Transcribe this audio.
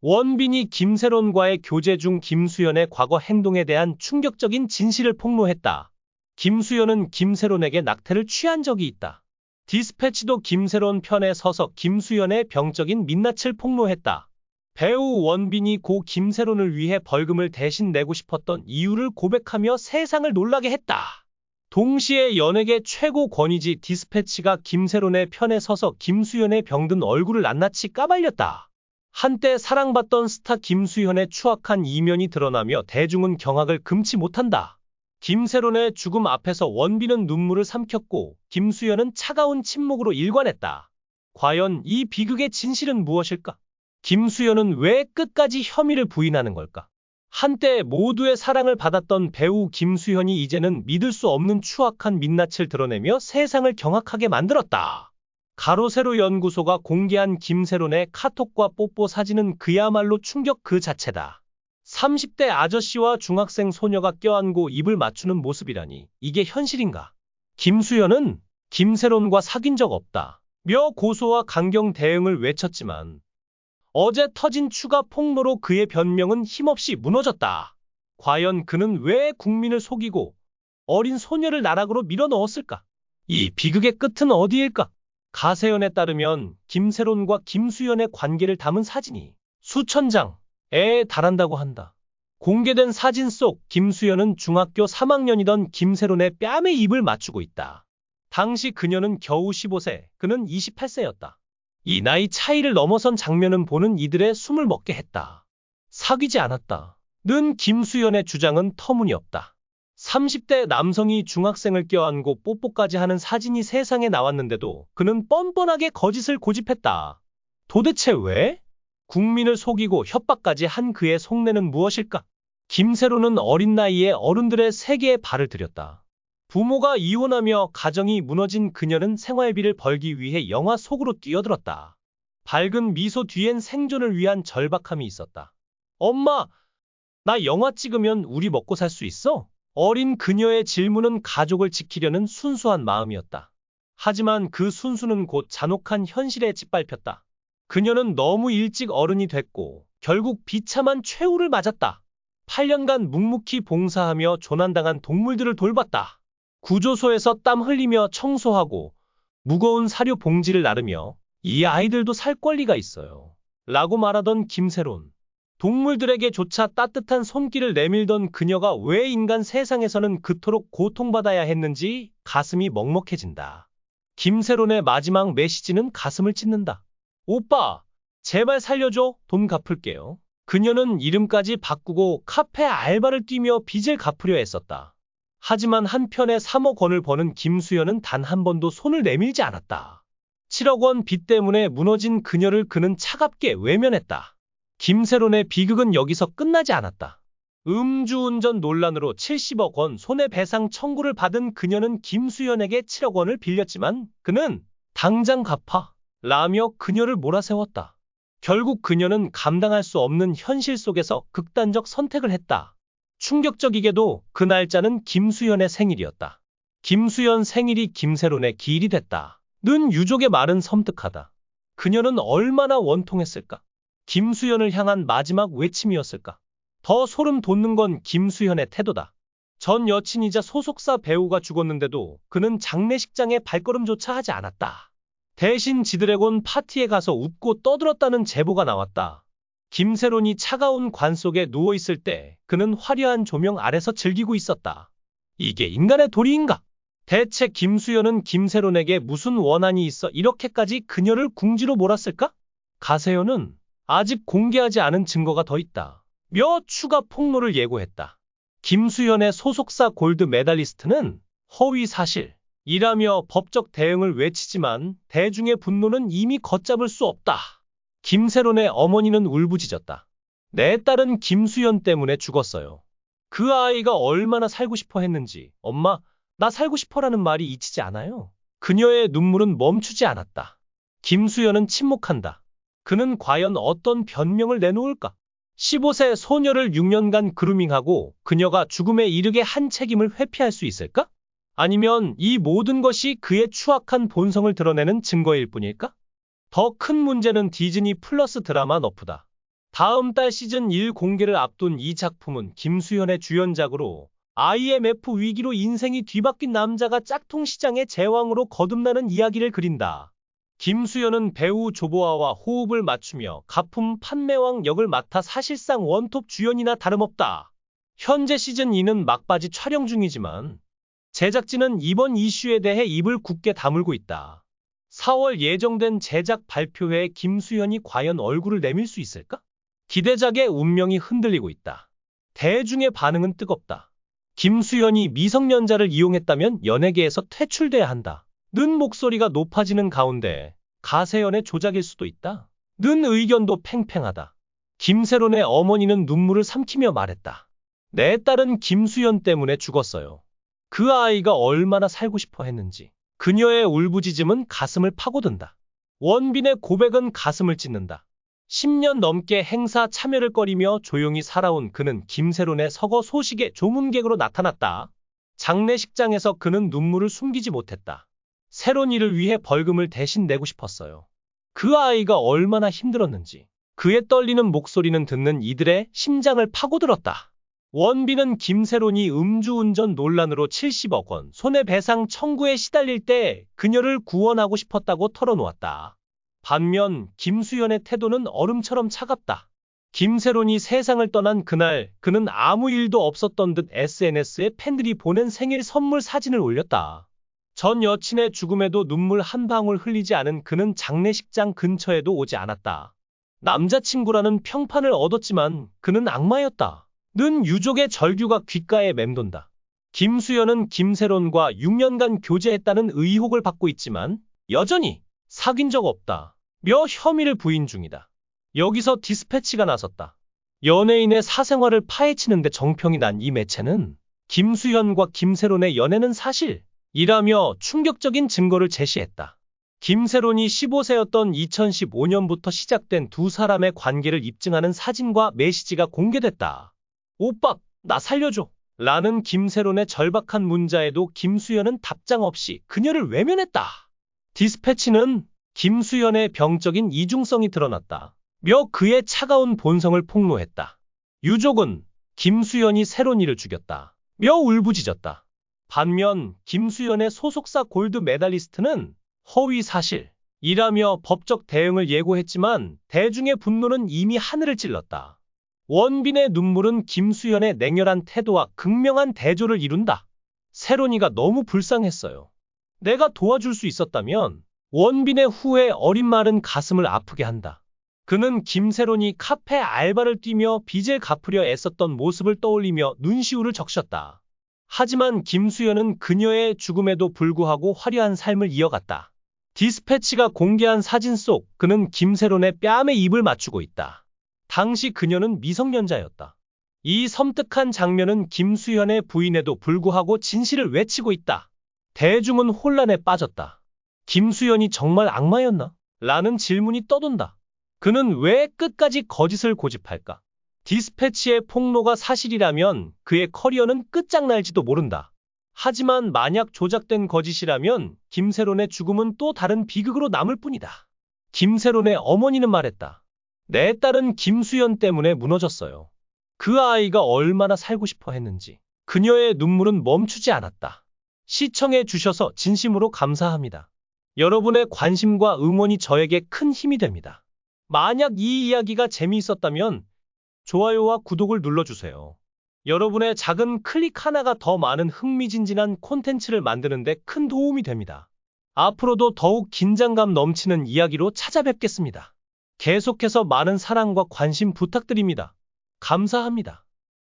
원빈이 김세론과의 교제 중 김수현의 과거 행동에 대한 충격적인 진실을 폭로했다. 김수현은 김세론에게 낙태를 취한 적이 있다. 디스패치도 김세론 편에 서서 김수현의 병적인 민낯을 폭로했다. 배우 원빈이 고 김세론을 위해 벌금을 대신 내고 싶었던 이유를 고백하며 세상을 놀라게 했다. 동시에 연예계 최고 권위지 디스패치가 김세론의 편에 서서 김수현의 병든 얼굴을 낱낱이 까발렸다. 한때 사랑받던 스타 김수현의 추악한 이면이 드러나며 대중은 경악을 금치 못한다. 김세론의 죽음 앞에서 원빈은 눈물을 삼켰고 김수현은 차가운 침묵으로 일관했다. 과연 이 비극의 진실은 무엇일까? 김수현은 왜 끝까지 혐의를 부인하는 걸까? 한때 모두의 사랑을 받았던 배우 김수현이 이제는 믿을 수 없는 추악한 민낯을 드러내며 세상을 경악하게 만들었다. 가로세로 연구소가 공개한 김세론의 카톡과 뽀뽀 사진은 그야말로 충격 그 자체다. 30대 아저씨와 중학생 소녀가 껴안고 입을 맞추는 모습이라니 이게 현실인가? 김수현은 김세론과 사귄 적 없다 며 고소와 강경 대응을 외쳤지만 어제 터진 추가 폭로로 그의 변명은 힘없이 무너졌다. 과연 그는 왜 국민을 속이고 어린 소녀를 나락으로 밀어넣었을까? 이 비극의 끝은 어디일까? 가세연에 따르면 김세론과 김수현의 관계를 담은 사진이 수천 장에 달한다고 한다. 공개된 사진 속 김수현은 중학교 3학년이던 김세론의 뺨에 입을 맞추고 있다. 당시 그녀는 겨우 15세, 그는 28세였다. 이 나이 차이를 넘어선 장면은 보는 이들의 숨을 먹게 했다. 사귀지 않았다 는 김수현의 주장은 터무니없다. 30대 남성이 중학생을 껴안고 뽀뽀까지 하는 사진이 세상에 나왔는데도 그는 뻔뻔하게 거짓을 고집했다. 도대체 왜? 국민을 속이고 협박까지 한 그의 속내는 무엇일까? 김세론은 어린 나이에 어른들의 세계에 발을 들였다. 부모가 이혼하며 가정이 무너진 그녀는 생활비를 벌기 위해 영화 속으로 뛰어들었다. 밝은 미소 뒤엔 생존을 위한 절박함이 있었다. 엄마, 나 영화 찍으면 우리 먹고 살 수 있어? 어린 그녀의 질문은 가족을 지키려는 순수한 마음이었다. 하지만 그 순수는 곧 잔혹한 현실에 짓밟혔다. 그녀는 너무 일찍 어른이 됐고 결국 비참한 최후를 맞았다. 8년간 묵묵히 봉사하며 조난당한 동물들을 돌봤다. 구조소에서 땀 흘리며 청소하고 무거운 사료 봉지를 나르며 이 아이들도 살 권리가 있어요 라고 말하던 김세론. 동물들에게조차 따뜻한 손길을 내밀던 그녀가 왜 인간 세상에서는 그토록 고통받아야 했는지 가슴이 먹먹해진다. 김세론의 마지막 메시지는 가슴을 찢는다. 오빠, 제발 살려줘. 돈 갚을게요. 그녀는 이름까지 바꾸고 카페 알바를 뛰며 빚을 갚으려 했었다. 하지만 한편에 3억 원을 버는 김수현은 단 한 번도 손을 내밀지 않았다. 7억 원 빚 때문에 무너진 그녀를 그는 차갑게 외면했다. 김세론의 비극은 여기서 끝나지 않았다. 음주운전 논란으로 70억 원 손해배상 청구를 받은 그녀는 김수현에게 7억 원을 빌렸지만 그는 당장 갚아 라며 그녀를 몰아세웠다. 결국 그녀는 감당할 수 없는 현실 속에서 극단적 선택을 했다. 충격적이게도 그 날짜는 김수현의 생일이었다. 김수현 생일이 김세론의 기일이 됐다. 는 유족의 말은 섬뜩하다. 그녀는 얼마나 원통했을까? 김수현을 향한 마지막 외침이었을까? 더 소름 돋는 건 김수현의 태도다. 전 여친이자 소속사 배우가 죽었는데도 그는 장례식장에 발걸음조차 하지 않았다. 대신 지드래곤 파티에 가서 웃고 떠들었다는 제보가 나왔다. 김세론이 차가운 관 속에 누워있을 때 그는 화려한 조명 아래서 즐기고 있었다. 이게 인간의 도리인가? 대체 김수현은 김세론에게 무슨 원한이 있어 이렇게까지 그녀를 궁지로 몰았을까? 가세연은 아직 공개하지 않은 증거가 더 있다 며 추가 폭로를 예고했다. 김수현의 소속사 골드 메달리스트는 허위 사실이라며 법적 대응을 외치지만 대중의 분노는 이미 걷잡을 수 없다. 김세론의 어머니는 울부짖었다. 내 딸은 김수현 때문에 죽었어요. 그 아이가 얼마나 살고 싶어 했는지 엄마, 나 살고 싶어라는 말이 잊히지 않아요. 그녀의 눈물은 멈추지 않았다. 김수현은 침묵한다. 그는 과연 어떤 변명을 내놓을까? 15세 소녀를 6년간 그루밍하고 그녀가 죽음에 이르게 한 책임을 회피할 수 있을까? 아니면 이 모든 것이 그의 추악한 본성을 드러내는 증거일 뿐일까? 더 큰 문제는 디즈니 플러스 드라마 너프다. 다음 달 시즌 1 공개를 앞둔 이 작품은 김수현의 주연작으로 IMF 위기로 인생이 뒤바뀐 남자가 짝퉁 시장의 제왕으로 거듭나는 이야기를 그린다. 김수현은 배우 조보아와 호흡을 맞추며 가품 판매왕 역을 맡아 사실상 원톱 주연이나 다름없다. 현재 시즌 2는 막바지 촬영 중이지만 제작진은 이번 이슈에 대해 입을 굳게 다물고 있다. 4월 예정된 제작 발표회에 김수현이 과연 얼굴을 내밀 수 있을까? 기대작의 운명이 흔들리고 있다. 대중의 반응은 뜨겁다. 김수현이 미성년자를 이용했다면 연예계에서 퇴출돼야 한다. 는 목소리가 높아지는 가운데 가세연의 조작일 수도 있다. 는 의견도 팽팽하다. 김세론의 어머니는 눈물을 삼키며 말했다. 내 딸은 김수현 때문에 죽었어요. 그 아이가 얼마나 살고 싶어 했는지. 그녀의 울부짖음은 가슴을 파고든다. 원빈의 고백은 가슴을 찢는다. 10년 넘게 행사 참여를 꺼리며 조용히 살아온 그는 김세론의 서거 소식에 조문객으로 나타났다. 장례식장에서 그는 눈물을 숨기지 못했다. 세론이를 위해 벌금을 대신 내고 싶었어요. 그 아이가 얼마나 힘들었는지. 그의 떨리는 목소리는 듣는 이들의 심장을 파고들었다. 원빈은 김세론이 음주운전 논란으로 70억 원 손해배상 청구에 시달릴 때 그녀를 구원하고 싶었다고 털어놓았다. 반면 김수현의 태도는 얼음처럼 차갑다. 김세론이 세상을 떠난 그날 그는 아무 일도 없었던 듯 SNS에 팬들이 보낸 생일 선물 사진을 올렸다. 전 여친의 죽음에도 눈물 한 방울 흘리지 않은 그는 장례식장 근처에도 오지 않았다. 남자친구라는 평판을 얻었지만 그는 악마였다. 는 유족의 절규가 귓가에 맴돈다. 김수현은 김세론과 6년간 교제했다는 의혹을 받고 있지만 여전히 사귄 적 없다. 며 혐의를 부인 중이다. 여기서 디스패치가 나섰다. 연예인의 사생활을 파헤치는데 정평이 난 이 매체는 김수현과 김세론의 연애는 사실이라며 충격적인 증거를 제시했다. 김세론이 15세였던 2015년부터 시작된 두 사람의 관계를 입증하는 사진과 메시지가 공개됐다. 오빠, 나 살려줘. 라는 김세론의 절박한 문자에도 김수현은 답장 없이 그녀를 외면했다. 디스패치는 김수현의 병적인 이중성이 드러났다. 며 그의 차가운 본성을 폭로했다. 유족은 김수현이 세론이를 죽였다. 며 울부짖었다. 반면 김수현의 소속사 골드 메달리스트는 허위 사실이라며 법적 대응을 예고했지만 대중의 분노는 이미 하늘을 찔렀다. 원빈의 눈물은 김수현의 냉혈한 태도와 극명한 대조를 이룬다. 세론이가 너무 불쌍했어요. 내가 도와줄 수 있었다면. 원빈의 후회 어린 말은 가슴을 아프게 한다. 그는 김세론이 카페 알바를 뛰며 빚을 갚으려 애썼던 모습을 떠올리며 눈시울을 적셨다. 하지만 김수현은 그녀의 죽음에도 불구하고 화려한 삶을 이어갔다. 디스패치가 공개한 사진 속 그는 김세론의 뺨에 입을 맞추고 있다. 당시 그녀는 미성년자였다. 이 섬뜩한 장면은 김수현의 부인에도 불구하고 진실을 외치고 있다. 대중은 혼란에 빠졌다. 김수현이 정말 악마였나? 라는 질문이 떠돈다. 그는 왜 끝까지 거짓을 고집할까? 디스패치의 폭로가 사실이라면 그의 커리어는 끝장날지도 모른다. 하지만 만약 조작된 거짓이라면 김세론의 죽음은 또 다른 비극으로 남을 뿐이다. 김세론의 어머니는 말했다. 내 딸은 김수현 때문에 무너졌어요. 그 아이가 얼마나 살고 싶어 했는지. 그녀의 눈물은 멈추지 않았다. 시청해 주셔서 진심으로 감사합니다. 여러분의 관심과 응원이 저에게 큰 힘이 됩니다. 만약 이 이야기가 재미있었다면 좋아요와 구독을 눌러주세요. 여러분의 작은 클릭 하나가 더 많은 흥미진진한 콘텐츠를 만드는 데 큰 도움이 됩니다. 앞으로도 더욱 긴장감 넘치는 이야기로 찾아뵙겠습니다. 계속해서 많은 사랑과 관심 부탁드립니다. 감사합니다.